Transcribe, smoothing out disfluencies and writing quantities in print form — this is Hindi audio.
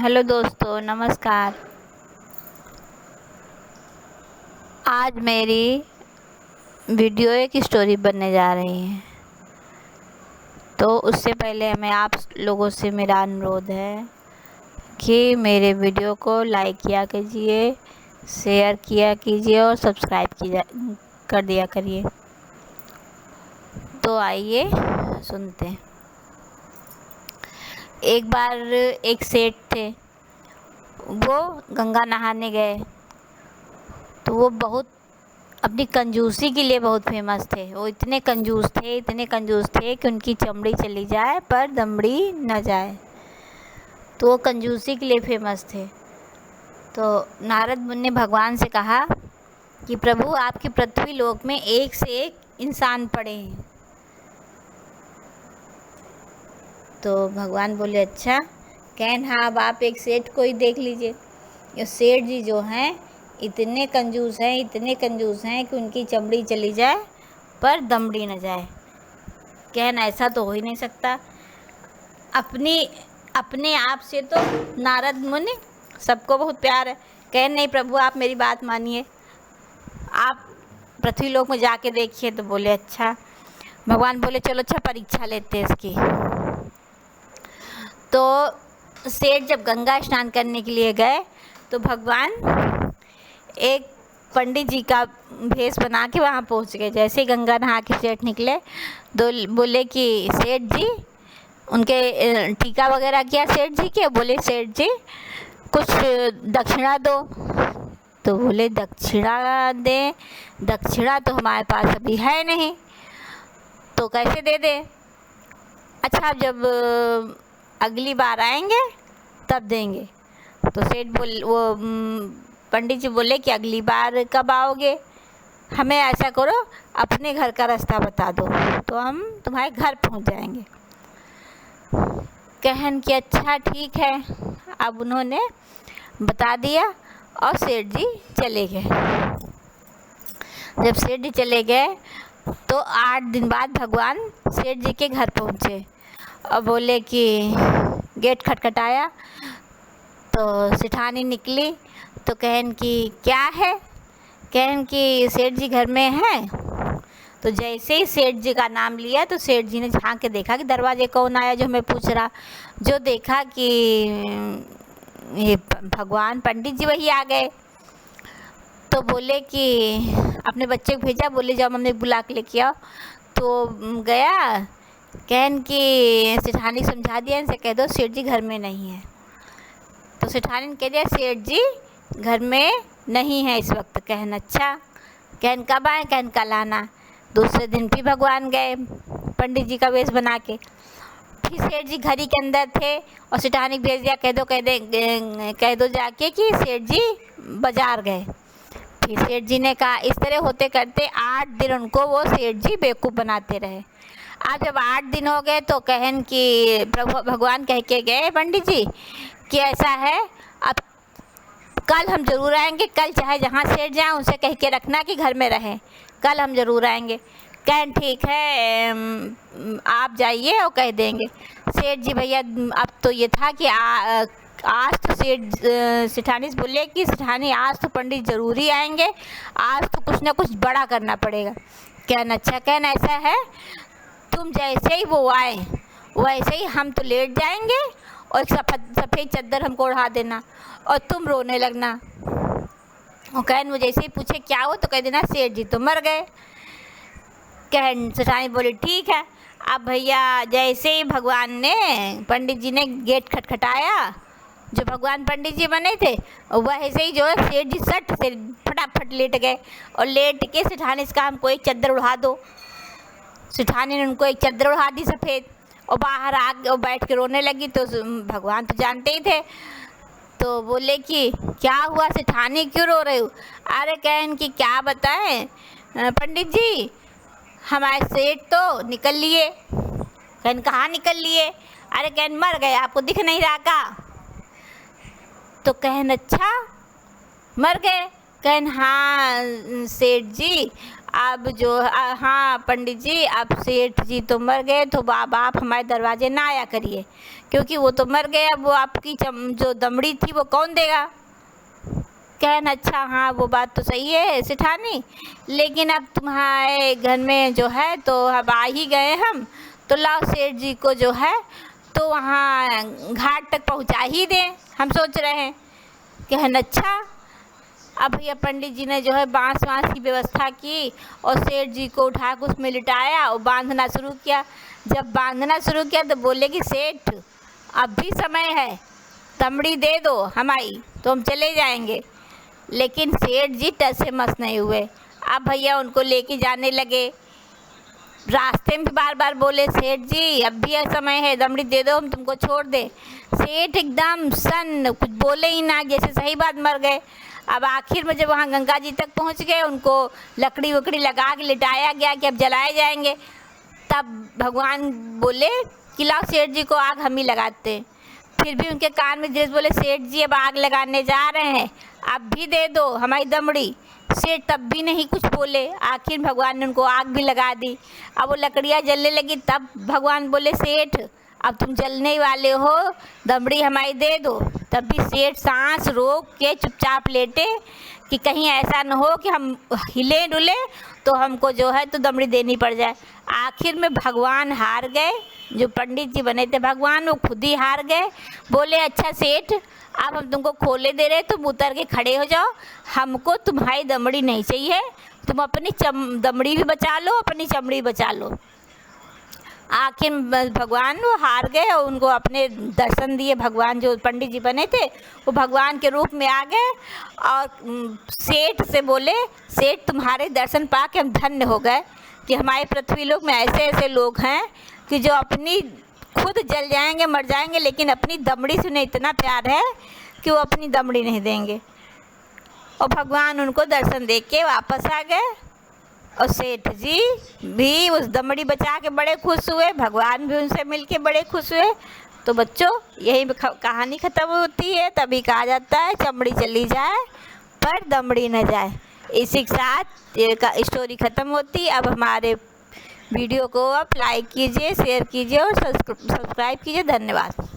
हेलो दोस्तों, नमस्कार। आज मेरी वीडियो एक स्टोरी बनने जा रही है। तो उससे पहले मैं आप लोगों से मेरा अनुरोध है कि मेरे वीडियो को लाइक किया कीजिए, शेयर किया कीजिए और सब्सक्राइब कर दिया करिए। तो आइए सुनते हैं। एक बार एक सेठ थे, वो गंगा नहाने गए। तो वो बहुत अपनी कंजूसी के लिए बहुत फेमस थे। वो इतने कंजूस थे कि उनकी चमड़ी चली जाए पर दमड़ी न जाए। तो वो कंजूसी के लिए फेमस थे। तो नारद मुनि ने भगवान से कहा कि प्रभु, आपकी पृथ्वी लोक में एक से एक इंसान पड़े हैं। तो भगवान बोले, अच्छा कहन, हाँ, अब आप एक सेठ को ही देख लीजिए। ये सेठ जी जो हैं इतने कंजूस हैं कि उनकी चमड़ी चली जाए पर दमड़ी न जाए। कहना ऐसा तो हो ही नहीं सकता। अपने आप से तो नारद मुनि सबको बहुत प्यार है। कहन, नहीं प्रभु, आप मेरी बात मानिए, आप पृथ्वी लोक में जाके देखिए। तो बोले, अच्छा। भगवान बोले, चलो अच्छा, परीक्षा लेते हैं इसकी। तो सेठ जब गंगा स्नान करने के लिए गए तो भगवान एक पंडित जी का भेष बना के वहाँ पहुँच गए। जैसे ही गंगा नहा के सेठ निकले तो बोले कि सेठ जी, उनके टीका वगैरह किया सेठ जी के। बोले, सेठ जी कुछ दक्षिणा दो। तो बोले, दक्षिणा दे? दक्षिणा तो हमारे पास अभी है नहीं, तो कैसे दे दे? अच्छा, जब अगली बार आएंगे तब देंगे। तो सेठ पंडित जी बोले कि अगली बार कब आओगे? हमें ऐसा करो, अपने घर का रास्ता बता दो तो हम तुम्हारे घर पहुंच जाएंगे। कहन कि अच्छा ठीक है। अब उन्होंने बता दिया और सेठ जी चले गए। जब सेठ जी चले गए तो 8 दिन बाद भगवान सेठ जी के घर पहुंचे और बोले कि गेट खटखटाया। तो सेठानी निकली तो कहन कि क्या है? कहन कि सेठ जी घर में हैं। तो जैसे ही सेठ जी का नाम लिया तो सेठ जी ने झांक के देखा कि दरवाजे कौन आया जो हमें पूछ रहा। जो देखा कि ये भगवान पंडित जी वही आ गए। तो बोले कि अपने बच्चे को भेजा, बोले जाओ मम्मी बुला के लेके आओ। तो गया। कहन कि सेठानी समझा दिया, इनसे कह दो सेठ जी घर में नहीं है। तो सेठानी ने कह दिया, सेठ जी घर में नहीं है इस वक्त। कहन अच्छा। कहन कब आए? कहन कल आना। दूसरे दिन फिर भगवान गए पंडित जी का वेश बना के। फिर सेठ जी घर ही के अंदर थे और सेठानी भेज दिया, कह दो जाके कि सेठ जी बाजार गए। फिर सेठ जी ने कहा। इस तरह होते करते 8 दिन उनको वो सेठ जी बेवकूफ़ बनाते रहे। आज जब 8 दिन हो गए तो कहन कि प्रभु भगवान कह के गए पंडित जी कि ऐसा है, अब कल हम ज़रूर आएंगे। कल चाहे जहाँ सेठ जाएँ उनसे कह के रखना कि घर में रहें, कल हम ज़रूर आएंगे। कहन ठीक है, आप जाइए और कह देंगे। सेठ जी भैया, अब तो ये था कि आज तो सेठानी से बोले कि सेठानी आज तो पंडित ज़रूरी आएंगे, आज तो कुछ ना कुछ बड़ा करना पड़ेगा। कहना अच्छा। कहना ऐसा है, तुम जैसे ही वो आए वैसे ही हम तो लेट जाएंगे और एक सफ़ेद चादर हमको ओढ़ा देना और तुम रोने लगना। और कहन वो जैसे ही पूछे क्या हो तो कह देना सेठ जी तो मर गए। कहन सेठानी बोली ठीक है। अब भैया जैसे ही भगवान ने पंडित जी ने गेट खटखटाया, जो भगवान पंडित जी बने थे वैसे ही जो है सेठ जी सट से फटाफट लेट गए। और लेट के सेठानी से कहा, हमको एक चादर उड़ा दो। सेठानी ने उनको एक चादर उड़ा दी सफ़ेद और बाहर आ और बैठ के रोने लगी। तो भगवान तो जानते ही थे, तो बोले कि क्या हुआ सेठानी, क्यों रो रहे हो? अरे कहन कि क्या बताएं पंडित जी, हमारे सेठ तो निकल लिए। कहन कहाँ निकल लिए? अरे कहन मर गए, आपको दिख नहीं रहा का? तो कहन अच्छा, मर गए? कहन हाँ सेठ जी, अब जो हाँ पंडित जी, अब सेठ जी तो मर गए, तो अब आप हमारे दरवाजे ना आया करिए, क्योंकि वो तो मर गए, अब वो आपकी जो दमड़ी थी वो कौन देगा। कहन अच्छा हाँ वो बात तो सही है सेठानी, लेकिन अब तुम्हारे घर में जो है तो अब आ ही गए हम, तो लाओ सेठ जी को जो है तो वहाँ घाट तक पहुँचा ही दें, हम सोच रहे हैं। कहन अच्छा। अब भैया पंडित जी ने जो है बांस की व्यवस्था की और सेठ जी को उठा के उसमें लिटाया और बांधना शुरू किया। जब बांधना शुरू किया तो बोले कि सेठ अब भी समय है, दमड़ी दे दो हमारी तो हम चले जाएंगे। लेकिन सेठ जी टस से मस नहीं हुए। अब भैया उनको लेके जाने लगे, रास्ते में बार बार बोले सेठ जी अब भी समय है, दमड़ी दे दो हम तुमको छोड़ दे। सेठ एकदम सन कुछ बोले ही ना, जैसे सही बात मर गए। अब आखिर में जब वहाँ गंगा जी तक पहुँच गए, उनको लकड़ी वकड़ी लगा के लिटाया गया कि अब जलाए जाएंगे, तब भगवान बोले कि लाओ सेठ जी को आग हम ही लगाते। फिर भी उनके कान में जैसे बोले सेठ जी अब आग लगाने जा रहे हैं, अब भी दे दो हमारी दमड़ी। सेठ तब भी नहीं कुछ बोले, आखिर भगवान ने उनको आग भी लगा दी। अब वो लकड़ियाँ जलने लगी, तब भगवान बोले सेठ अब तुम जलने वाले हो, दमड़ी हमारी दे दो। तब भी सेठ सांस रोक के चुपचाप लेटे कि कहीं ऐसा न हो कि हम हिले डुले तो हमको जो है तो दमड़ी देनी पड़ जाए। आखिर में भगवान हार गए, जो पंडित जी बने थे भगवान वो खुद ही हार गए। बोले अच्छा सेठ अब हम तुमको खोले दे रहे, तुम उतर के खड़े हो जाओ, हमको तुम्हारी दमड़ी नहीं चाहिए, तुम अपनी दमड़ी भी बचा लो, अपनी चमड़ी बचा लो। आखिर भगवान वो हार गए और उनको अपने दर्शन दिए। भगवान जो पंडित जी बने थे वो भगवान के रूप में आ गए और सेठ से बोले सेठ तुम्हारे दर्शन पा के हम धन्य हो गए कि हमारे पृथ्वी लोक में ऐसे ऐसे लोग हैं कि जो अपनी खुद जल जाएंगे मर जाएंगे, लेकिन अपनी दमड़ी से उन्हें इतना प्यार है कि वो अपनी दमड़ी नहीं देंगे। और भगवान उनको दर्शन दे के वापस आ गए और सेठ जी भी उस दमड़ी बचा के बड़े खुश हुए, भगवान भी उनसे मिलके बड़े खुश हुए। तो बच्चों यही कहानी ख़त्म होती है। तभी कहा जाता है चमड़ी चली जाए पर दमड़ी न जाए। इसी के साथ ये स्टोरी ख़त्म होती। अब हमारे वीडियो को आप लाइक कीजिए, शेयर कीजिए और सब्सक्राइब कीजिए। धन्यवाद।